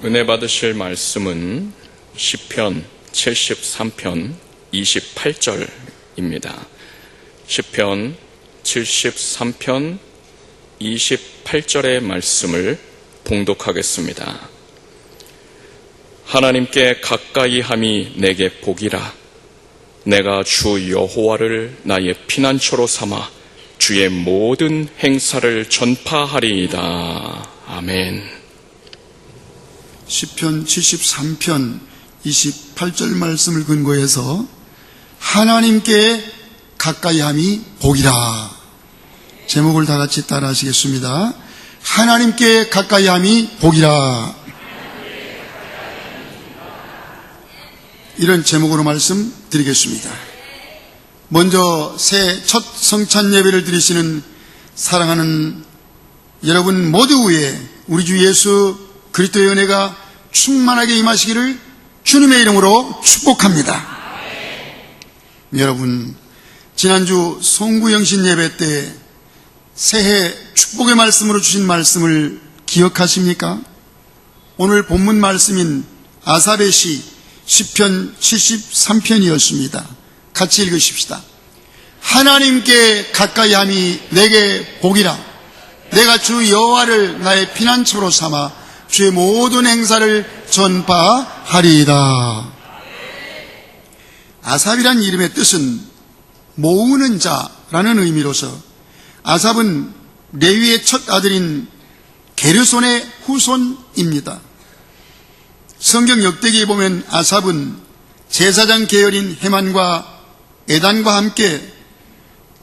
은혜 받으실 말씀은 시편 73편 28절입니다. 시편 73편 28절의 말씀을 봉독하겠습니다. 하나님께 가까이 함이 내게 복이라. 내가 주 여호와를 나의 피난처로 삼아 주의 모든 행사를 전파하리이다. 아멘. 시편 73편 28절 말씀을 근거해서 하나님께 가까이 함이 복이라. 제목을 다 같이 따라 하시겠습니다. 하나님께 가까이 함이 복이라. 이런 제목으로 말씀드리겠습니다. 먼저 새해 첫 성찬 예배를 드리시는 사랑하는 여러분 모두 위에 우리 주 예수 그리스도의 은혜가 충만하게 임하시기를 주님의 이름으로 축복합니다. 여러분, 지난주 송구영신 예배 때 새해 축복의 말씀으로 주신 말씀을 기억하십니까? 오늘 본문 말씀인 아삽의 시 시편 73편이었습니다. 같이 읽으십시다. 하나님께 가까이 함이 내게 복이라. 내가 주 여호와를 나의 피난처로 삼아 주의 모든 행사를 전파하리이다. 아삽이란 이름의 뜻은 모으는 자라는 의미로서 아삽은 레위의 첫 아들인 게르손의 후손입니다. 성경 역대기에 보면 아삽은 제사장 계열인 헤만과 에단과 함께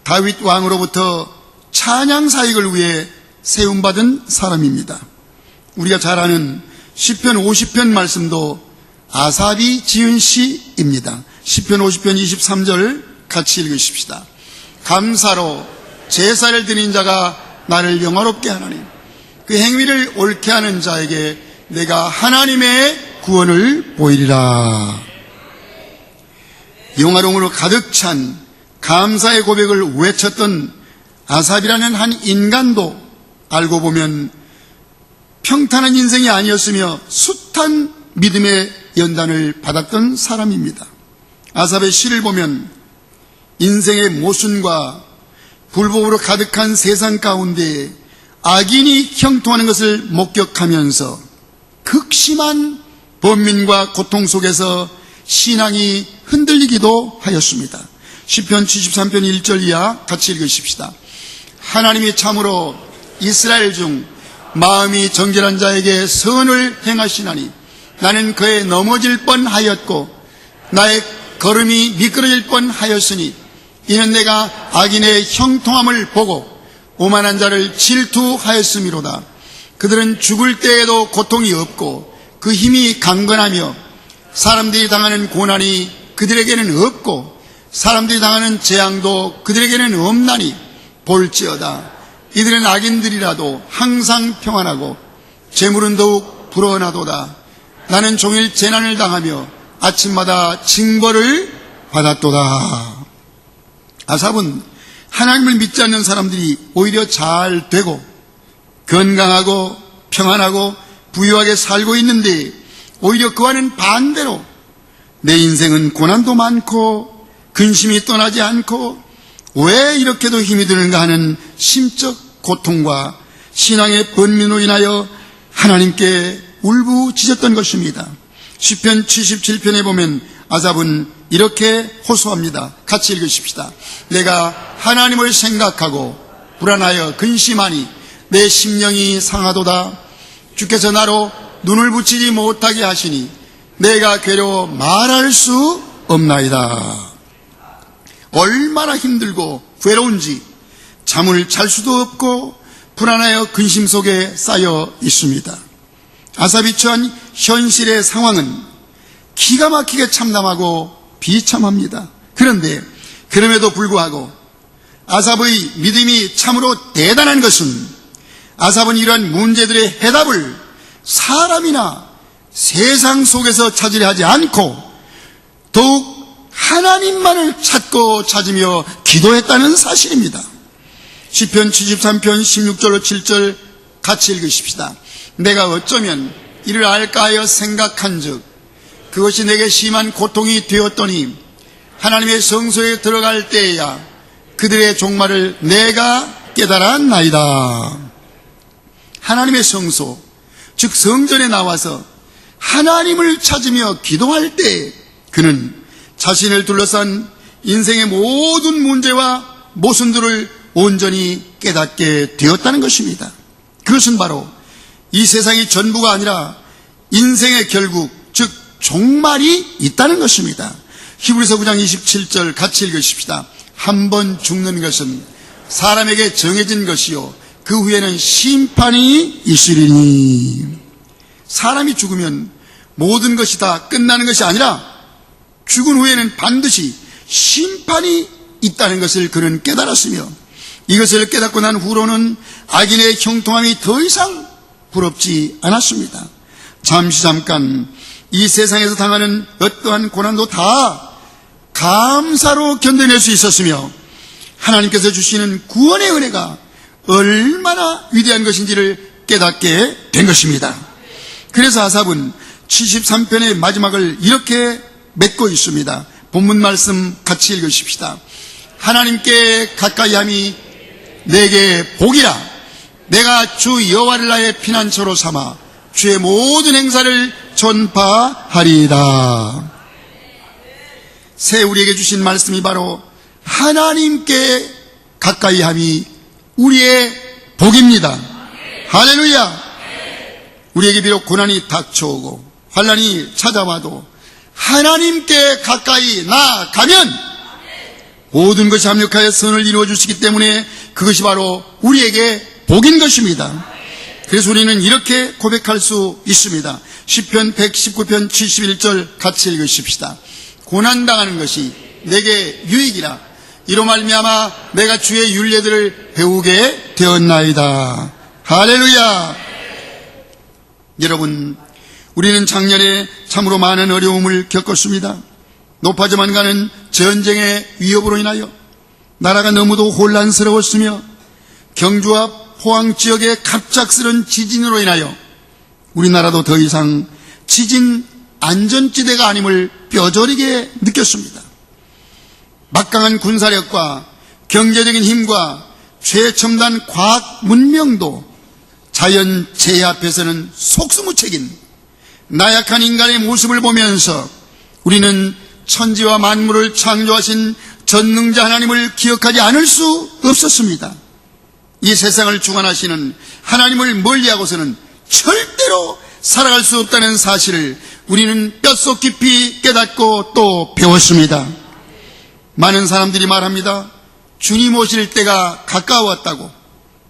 다윗 왕으로부터 찬양 사역을 위해 세움받은 사람입니다. 우리가 잘 아는 시편 50편 말씀도 아삽이 지은 시입니다. 시편 50편 23절 같이 읽으십시다. 감사로 제사를 드린 자가 나를 영화롭게 하나니 그 행위를 옳게 하는 자에게 내가 하나님의 구원을 보이리라. 영화로움으로 가득 찬 감사의 고백을 외쳤던 아삽이라는 한 인간도 알고 보면 평탄한 인생이 아니었으며 숱한 믿음의 연단을 받았던 사람입니다. 아삽의 시를 보면 인생의 모순과 불법으로 가득한 세상 가운데 악인이 형통하는 것을 목격하면서 극심한 번민과 고통 속에서 신앙이 흔들리기도 하였습니다. 시편 73편 1절 이하 같이 읽으십시다. 하나님이 참으로 이스라엘 중 마음이 정결한 자에게 선을 행하시나니 나는 그에 넘어질 뻔하였고 나의 걸음이 미끄러질 뻔하였으니 이는 내가 악인의 형통함을 보고 오만한 자를 질투하였음이로다. 그들은 죽을 때에도 고통이 없고 그 힘이 강건하며 사람들이 당하는 고난이 그들에게는 없고 사람들이 당하는 재앙도 그들에게는 없나니 볼지어다. 이들은 악인들이라도 항상 평안하고 재물은 더욱 불어나도다. 나는 종일 재난을 당하며 아침마다 징벌을 받았도다. 아삽은 하나님을 믿지 않는 사람들이 오히려 잘 되고 건강하고 평안하고 부유하게 살고 있는데 오히려 그와는 반대로 내 인생은 고난도 많고 근심이 떠나지 않고 왜 이렇게도 힘이 드는가 하는 심적 고통과 신앙의 번민으로 인하여 하나님께 울부짖었던 것입니다. 시편 77편에 보면 아삽은 이렇게 호소합니다. 같이 읽으십시다. 내가 하나님을 생각하고 불안하여 근심하니 내 심령이 상하도다. 주께서 나로 눈을 붙이지 못하게 하시니 내가 괴로워 말할 수 없나이다. 얼마나 힘들고 괴로운지 잠을 잘 수도 없고 불안하여 근심 속에 쌓여 있습니다. 아삽이 처한 현실의 상황은 기가 막히게 참담하고 비참합니다. 그런데 그럼에도 불구하고 아삽의 믿음이 참으로 대단한 것은 아삽은 이러한 문제들의 해답을 사람이나 세상 속에서 찾으려 하지 않고 더욱 하나님만을 찾고 찾으며 기도했다는 사실입니다. 시편 73편 16절로 7절 같이 읽으십시다. 내가 어쩌면 이를 알까 하여 생각한즉 그것이 내게 심한 고통이 되었더니 하나님의 성소에 들어갈 때에야 그들의 종말을 내가 깨달았나이다. 하나님의 성소, 즉 성전에 나와서 하나님을 찾으며 기도할 때 그는 자신을 둘러싼 인생의 모든 문제와 모순들을 온전히 깨닫게 되었다는 것입니다. 그것은 바로 이 세상이 전부가 아니라 인생의 결국, 즉 종말이 있다는 것입니다. 히브리서 9장 27절 같이 읽으십시다. 한 번 죽는 것은 사람에게 정해진 것이요 그 후에는 심판이 있으리니. 사람이 죽으면 모든 것이 다 끝나는 것이 아니라 죽은 후에는 반드시 심판이 있다는 것을 그는 깨달았으며 이것을 깨닫고 난 후로는 악인의 형통함이 더 이상 부럽지 않았습니다. 잠깐 이 세상에서 당하는 어떠한 고난도 다 감사로 견뎌낼 수 있었으며 하나님께서 주시는 구원의 은혜가 얼마나 위대한 것인지를 깨닫게 된 것입니다. 그래서 아삽은 73편의 마지막을 이렇게 맺고 있습니다. 본문 말씀 같이 읽으십시다. 하나님께 가까이함이 내게 복이라. 내가 주 여호와를 나의 피난처로 삼아 주의 모든 행사를 전파하리이다. 새 우리에게 주신 말씀이 바로 하나님께 가까이함이 우리의 복입니다. 할렐루야. 우리에게 비록 고난이 닥쳐오고 환난이 찾아와도 하나님께 가까이 나아가면 모든 것이 합력하여 선을 이루어 주시기 때문에 그것이 바로 우리에게 복인 것입니다. 그래서 우리는 이렇게 고백할 수 있습니다. 시편 119편 71절 같이 읽으십시다. 고난당하는 것이 내게 유익이라. 이로 말미암아 내가 주의 율례들을 배우게 되었나이다. 할렐루야. 여러분, 우리는 작년에 참으로 많은 어려움을 겪었습니다. 높아져만 가는 전쟁의 위협으로 인하여 나라가 너무도 혼란스러웠으며 경주와 포항 지역의 갑작스런 지진으로 인하여 우리나라도 더 이상 지진 안전지대가 아님을 뼈저리게 느꼈습니다. 막강한 군사력과 경제적인 힘과 최첨단 과학 문명도 자연재해 앞에서는 속수무책인 나약한 인간의 모습을 보면서 우리는 천지와 만물을 창조하신 전능자 하나님을 기억하지 않을 수 없었습니다. 이 세상을 주관하시는 하나님을 멀리하고서는 절대로 살아갈 수 없다는 사실을 우리는 뼛속 깊이 깨닫고 또 배웠습니다. 많은 사람들이 말합니다. 주님 오실 때가 가까웠다고.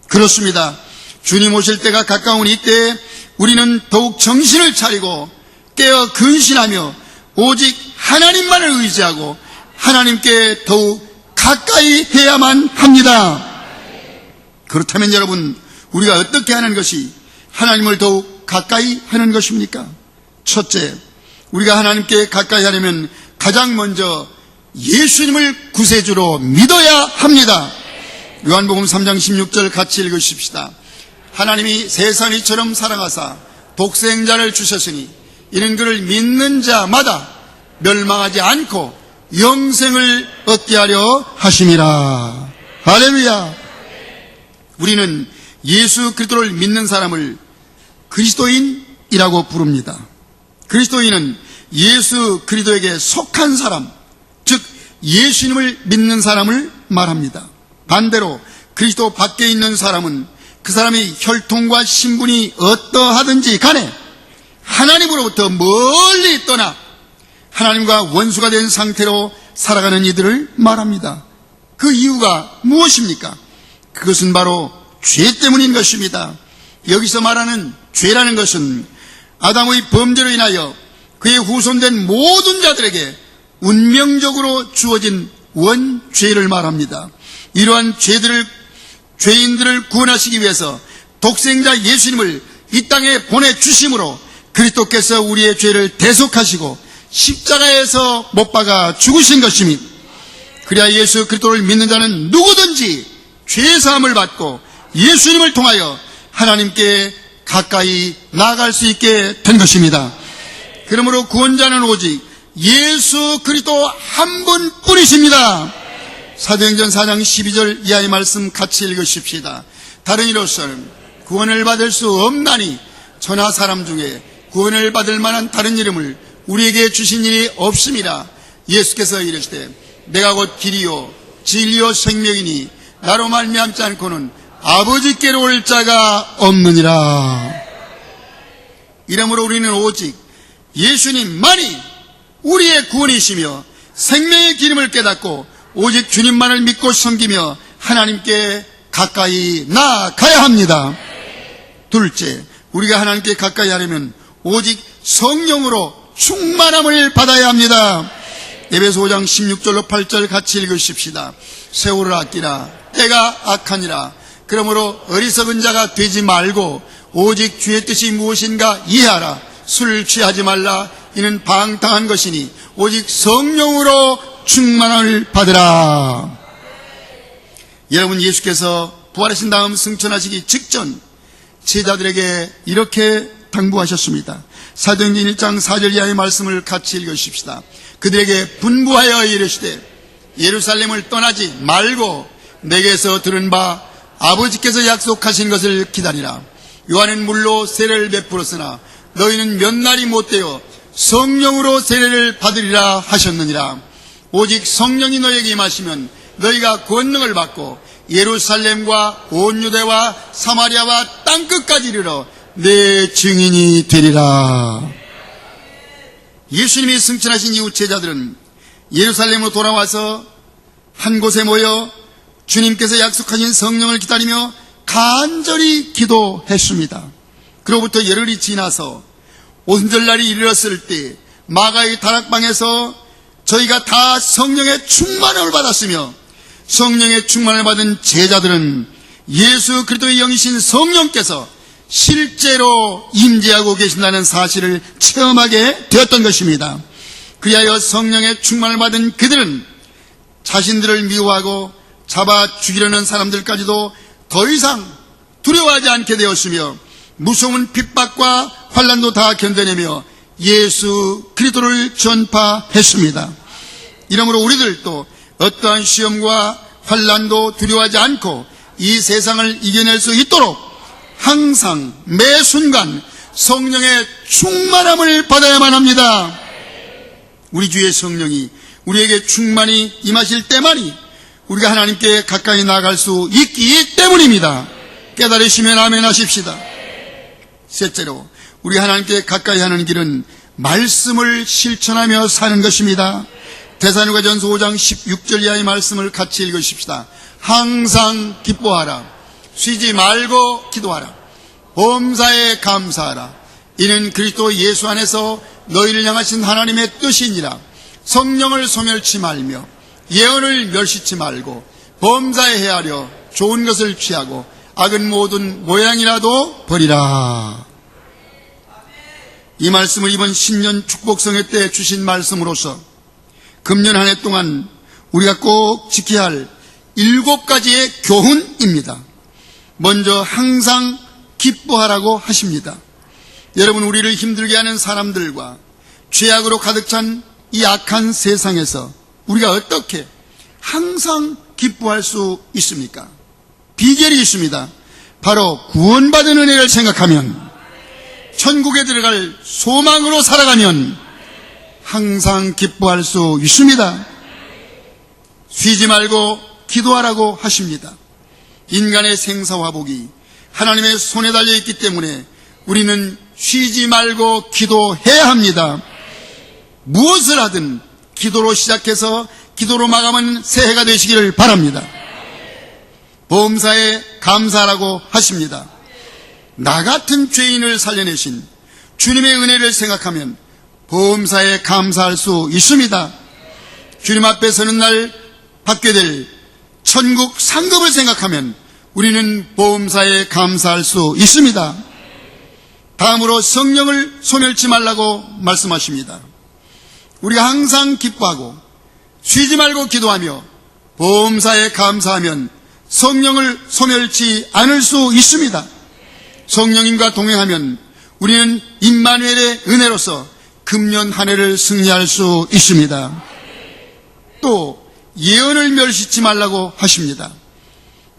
그렇습니다. 주님 오실 때가 가까운 이때에 우리는 더욱 정신을 차리고 깨어 근신하며 오직 하나님만을 의지하고 하나님께 더욱 가까이 해야만 합니다. 그렇다면 여러분, 우리가 어떻게 하는 것이 하나님을 더욱 가까이 하는 것입니까? 첫째, 우리가 하나님께 가까이 하려면 가장 먼저 예수님을 구세주로 믿어야 합니다. 요한복음 3장 16절 같이 읽으십시다. 하나님이 세상을 이처럼 사랑하사 독생자를 주셨으니 이는 그를 믿는 자마다 멸망하지 않고 영생을 얻게 하려 하심이라. 할렐루야. 우리는 예수 그리스도를 믿는 사람을 그리스도인이라고 부릅니다. 그리스도인은 예수 그리스도에게 속한 사람, 즉 예수님을 믿는 사람을 말합니다. 반대로 그리스도 밖에 있는 사람은 그 사람이 혈통과 신분이 어떠하든지 간에 하나님으로부터 멀리 떠나 하나님과 원수가 된 상태로 살아가는 이들을 말합니다. 그 이유가 무엇입니까? 그것은 바로 죄 때문인 것입니다. 여기서 말하는 죄라는 것은 아담의 범죄로 인하여 그의 후손된 모든 자들에게 운명적으로 주어진 원죄를 말합니다. 이러한 죄인들을 구원하시기 위해서 독생자 예수님을 이 땅에 보내주심으로 그리스도께서 우리의 죄를 대속하시고 십자가에서 못 박아 죽으신 것입니다. 그래야 예수 그리스도를 믿는 자는 누구든지 죄사함을 받고 예수님을 통하여 하나님께 가까이 나아갈 수 있게 된 것입니다. 그러므로 구원자는 오직 예수 그리스도 한 분뿐이십니다. 사도행전 4장 12절 이하의 말씀 같이 읽으십시다. 다른 이로서는 구원을 받을 수 없나니 천하 사람 중에 구원을 받을 만한 다른 이름을 우리에게 주신 일이 없음이라. 예수께서 이르시되 내가 곧 길이요 진리요 생명이니 나로 말미암지 않고는 아버지께로 올 자가 없느니라. 이러므로 우리는 오직 예수님만이 우리의 구원이시며 생명의 기름을 깨닫고 오직 주님만을 믿고 섬기며 하나님께 가까이 나아가야 합니다. 둘째, 우리가 하나님께 가까이 하려면 오직 성령으로 충만함을 받아야 합니다. 에베소 5장 16절로 8절 같이 읽으십시다. 세월을 아끼라. 때가 악하니라. 그러므로 어리석은 자가 되지 말고 오직 주의 뜻이 무엇인가 이해하라. 술 취하지 말라. 이는 방탕한 것이니 오직 성령으로 충만함을 받으라. 여러분, 예수께서 부활하신 다음 승천하시기 직전 제자들에게 이렇게 당부하셨습니다. 사도행전 1장 4절 이하의 말씀을 같이 읽으십시다. 그들에게 분부하여 이르시되 예루살렘을 떠나지 말고 내게서 들은 바 아버지께서 약속하신 것을 기다리라. 요한은 물로 세례를 베풀었으나 너희는 몇 날이 못되어 성령으로 세례를 받으리라 하셨느니라. 오직 성령이 너희에게 임하시면 너희가 권능을 받고 예루살렘과 온 유대와 사마리아와 땅끝까지 이르러 내 증인이 되리라. 예수님이 승천하신 이후 제자들은 예루살렘으로 돌아와서 한 곳에 모여 주님께서 약속하신 성령을 기다리며 간절히 기도했습니다. 그로부터 열흘이 지나서 오순절날이 이르렀을 때 마가의 다락방에서 저희가 다 성령의 충만함을 받았으며 성령의 충만을 받은 제자들은 예수 그리스도의 영이신 성령께서 실제로 임재하고 계신다는 사실을 체험하게 되었던 것입니다. 그리하여 성령의 충만을 받은 그들은 자신들을 미워하고 잡아 죽이려는 사람들까지도 더 이상 두려워하지 않게 되었으며 무서운 핍박과 환난도 다 견뎌내며 예수 그리스도를 전파했습니다. 이러므로 우리들도 어떠한 시험과 환난도 두려워하지 않고 이 세상을 이겨낼 수 있도록 항상 매 순간 성령의 충만함을 받아야만 합니다. 우리 주의 성령이 우리에게 충만히 임하실 때만이 우리가 하나님께 가까이 나아갈 수 있기 때문입니다. 깨달으시면 아멘 하십시다. 셋째로, 우리가 하나님께 가까이 하는 길은 말씀을 실천하며 사는 것입니다. 데살로니가전서 5장 16절 이하의 말씀을 같이 읽으십시다. 항상 기뻐하라. 쉬지 말고 기도하라. 범사에 감사하라. 이는 그리스도 예수 안에서 너희를 향하신 하나님의 뜻이니라. 성령을 소멸치 말며 예언을 멸시치 말고 범사에 헤아려 좋은 것을 취하고 악은 모든 모양이라도 버리라. 이 말씀을 이번 신년 축복성회 때 주신 말씀으로서 금년 한 해 동안 우리가 꼭 지켜야 할 7가지의 교훈입니다. 먼저 항상 기뻐하라고 하십니다. 여러분, 우리를 힘들게 하는 사람들과 죄악으로 가득 찬 이 악한 세상에서 우리가 어떻게 항상 기뻐할 수 있습니까? 비결이 있습니다. 바로 구원받은 은혜를 생각하면, 천국에 들어갈 소망으로 살아가면 항상 기뻐할 수 있습니다. 쉬지 말고 기도하라고 하십니다. 인간의 생사화복이 하나님의 손에 달려있기 때문에 우리는 쉬지 말고 기도해야 합니다. 무엇을 하든 기도로 시작해서 기도로 마감하는 새해가 되시기를 바랍니다. 범사에 감사하라고 하십니다. 나 같은 죄인을 살려내신 주님의 은혜를 생각하면 범사에 감사할 수 있습니다. 주님 앞에 서는 날 받게 될 천국 상급을 생각하면 우리는 범사에 감사할 수 있습니다. 다음으로 성령을 소멸치 말라고 말씀하십니다. 우리가 항상 기뻐하고 쉬지 말고 기도하며 범사에 감사하면 성령을 소멸치 않을 수 있습니다. 성령님과 동행하면 우리는 임마누엘의 은혜로서 금년 한 해를 승리할 수 있습니다. 또 예언을 멸시치 말라고 하십니다.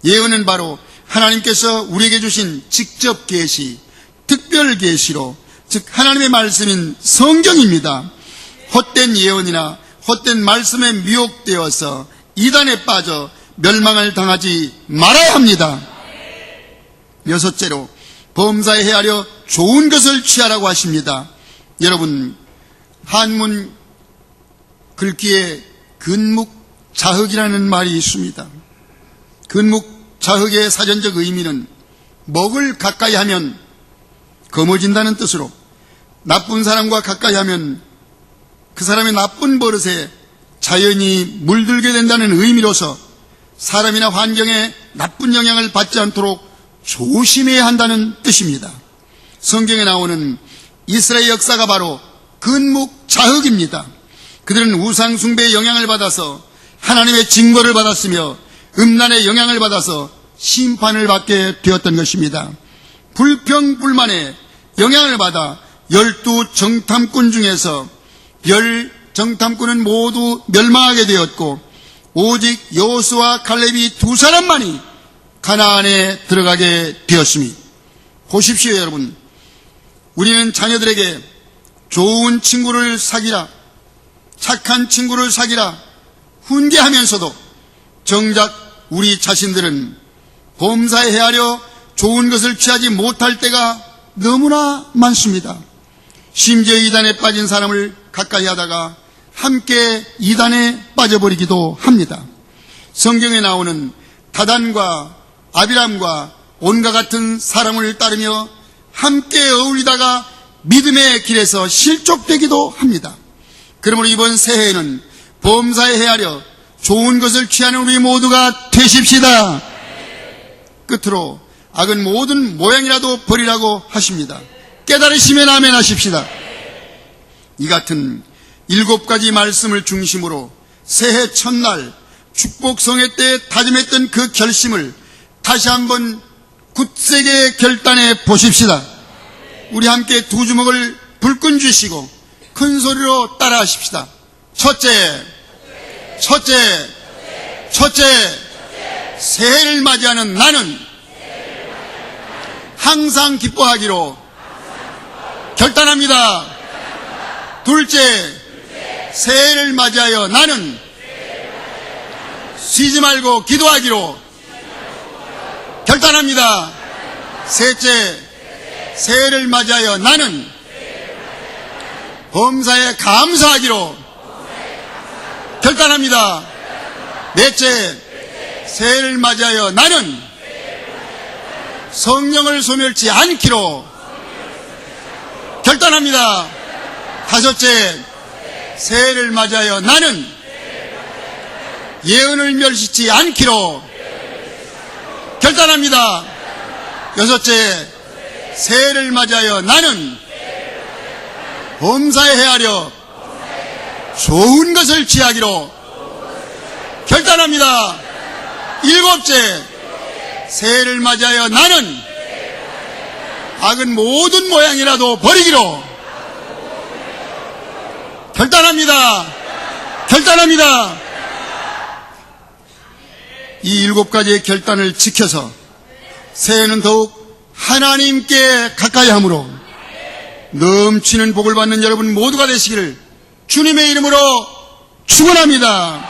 예언은 바로 하나님께서 우리에게 주신 직접 계시, 특별 계시로, 즉 하나님의 말씀인 성경입니다. 헛된 예언이나 헛된 말씀에 미혹되어서 이단에 빠져 멸망을 당하지 말아야 합니다. 여섯째로 범사에 헤아려 좋은 것을 취하라고 하십니다. 여러분, 한문 글귀에 근묵자흑이라는 말이 있습니다. 근묵자흑의 사전적 의미는 먹을 가까이 하면 검어진다는 뜻으로, 나쁜 사람과 가까이 하면 그 사람의 나쁜 버릇에 자연히 물들게 된다는 의미로서 사람이나 환경에 나쁜 영향을 받지 않도록 조심해야 한다는 뜻입니다. 성경에 나오는 이스라엘 역사가 바로 근묵자흑입니다. 그들은 우상 숭배의 영향을 받아서 하나님의 징벌을 받았으며 음란의 영향을 받아서 심판을 받게 되었던 것입니다. 불평불만의 영향을 받아 12정탐꾼 중에서 10정탐꾼은 모두 멸망하게 되었고 오직 여호수아와 갈렙이 두 사람만이 가나안에 들어가게 되었습니다. 보십시오, 여러분. 우리는 자녀들에게 좋은 친구를 사귀라, 착한 친구를 사귀라 훈계하면서도 정작 우리 자신들은 범사에 헤아려 좋은 것을 취하지 못할 때가 너무나 많습니다. 심지어 이단에 빠진 사람을 가까이 하다가 함께 이단에 빠져버리기도 합니다. 성경에 나오는 다단과 아비람과 온과 같은 사람을 따르며 함께 어울리다가 믿음의 길에서 실족되기도 합니다. 그러므로 이번 새해에는 범사에 헤아려 좋은 것을 취하는 우리 모두가 되십시다. 끝으로 악은 모든 모양이라도 버리라고 하십니다. 깨달으시면 아멘 하십시다. 이 같은 7가지 말씀을 중심으로 새해 첫날 축복성회 때 다짐했던 그 결심을 다시 한번 굳세게 결단해 보십시다. 우리 함께 두 주먹을 불끈 쥐시고 큰 소리로 따라 하십시다. 첫째, 새해를 맞이하는 나는 항상 기뻐하기로 결단합니다. 둘째, 새해를 맞이하여 나는 쉬지 말고 기도하기로 결단합니다. 셋째, 새해를 맞이하여 나는 범사에 감사하기로 결단합니다. 넷째, 새해를 맞이하여 나는 성령을 소멸치 않기로 결단합니다. 다섯째, 새해를 맞이하여 나는 예언을 멸시치 않기로 결단합니다. 여섯째, 새해를 맞이하여 나는 범사에 헤아려 좋은 것을 취하기로 결단합니다. 일곱째, 새해를 맞이하여 나는 악은 모든 모양이라도 버리기로 결단합니다. 이 7가지의 결단을 지켜서 새해는 더욱 하나님께 가까이 함으로 넘치는 복을 받는 여러분 모두가 되시기를 주님의 이름으로 축원합니다.